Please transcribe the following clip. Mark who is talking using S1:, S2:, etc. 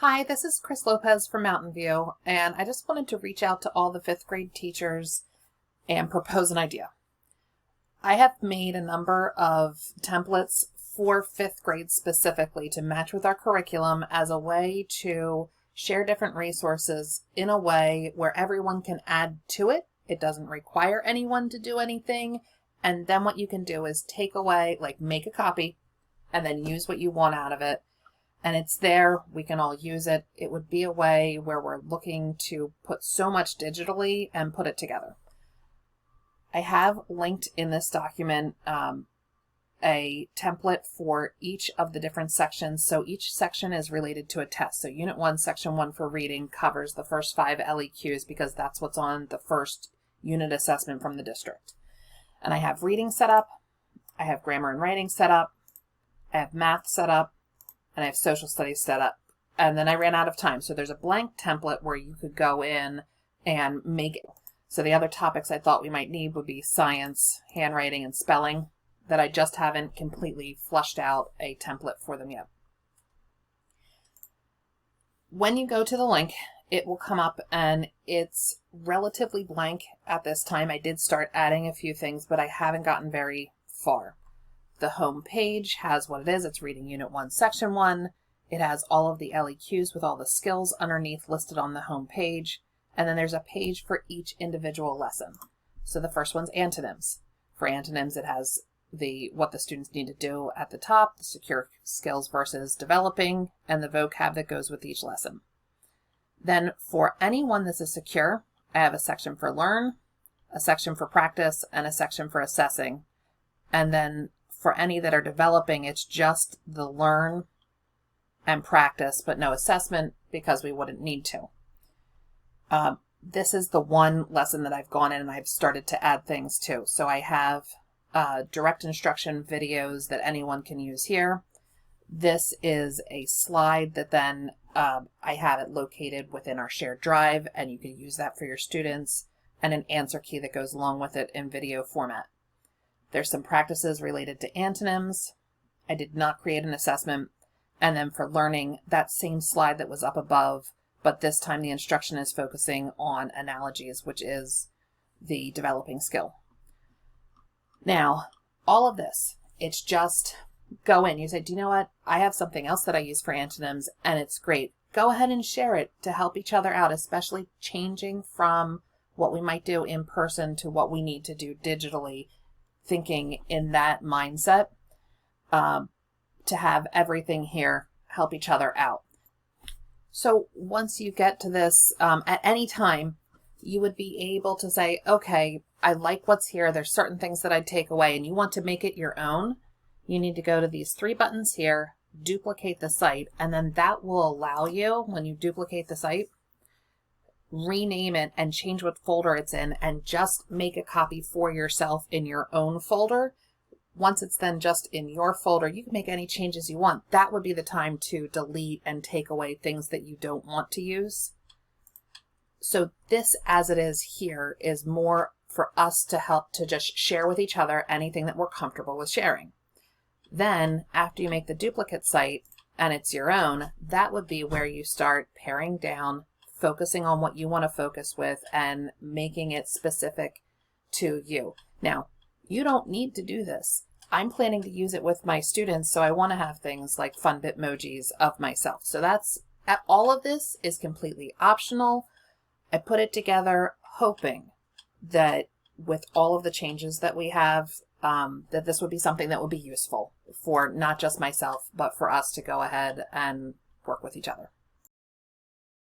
S1: Hi, this is Chris Lopez from Mountain View, and I just wanted to reach out to all the 5th grade teachers and propose an idea. I have made a number of templates for 5th grade specifically to match with our curriculum as a way to share different resources in a way where everyone can add to it. It doesn't require anyone to do anything. And then what you can do is take away, like make a copy, and then use what you want out of it. And it's there, we can all use it. It would be a way where we're looking to put so much digitally and put it together. I have linked in this document a template for each of the different sections. So each section is related to a test. So Unit 1, Section 1 for reading covers the first 5 LEQs because that's what's on the first unit assessment from the district. And I have reading set up, I have grammar and writing set up, I have math set up, and I have social studies set up. And then I ran out of time. So there's a blank template where you could go in and make it. So the other topics I thought we might need would be science, handwriting, and spelling that I just haven't completely flushed out a template for them yet. When you go to the link, it will come up and it's relatively blank at this time. I did start adding a few things, but I haven't gotten very far. The home page has what it is. It's reading Unit 1, Section 1. It has all of the LEQs with all the skills underneath listed on the home page. And then there's a page for each individual lesson. So the first one's antonyms. For antonyms, it has what the students need to do at the top, the secure skills versus developing, and the vocab that goes with each lesson. Then for anyone that's a secure, I have a section for learn, a section for practice, and a section for assessing. And then for any that are developing, it's just the learn and practice, but no assessment because we wouldn't need to. This is the one lesson that I've gone in and I've started to add things to. So I have direct instruction videos that anyone can use here. This is a slide that then I have it located within our shared drive, and you can use that for your students, and an answer key that goes along with it in video format. There's some practices related to antonyms. I did not create an assessment. And then for learning, that same slide that was up above, but this time the instruction is focusing on analogies, which is the developing skill. Now, all of this, it's just go in. You say, do you know what? I have something else that I use for antonyms, and it's great. Go ahead and share it to help each other out, especially changing from what we might do in person to what we need to do digitally, thinking in that mindset to have everything here help each other out. So once you get to this, at any time, you would be able to say, okay, I like what's here. There's certain things that I'd take away, and you want to make it your own. You need to go to these 3 buttons here, duplicate the site, and then that will allow you, when you duplicate the site, rename it and change what folder it's in and just make a copy for yourself in your own folder. Once it's then just in your folder, you can make any changes you want. That would be the time to delete and take away things that you don't want to use. So this, as it is here, is more for us to help to just share with each other anything that we're comfortable with sharing. Then after you make the duplicate site and it's your own, that would be where you start paring down, focusing on what you want to focus with and making it specific to you. Now, you don't need to do this. I'm planning to use it with my students, so I want to have things like fun Bitmojis of myself. So all of this is completely optional. I put it together hoping that with all of the changes that we have, that this would be something that would be useful for not just myself, but for us to go ahead and work with each other.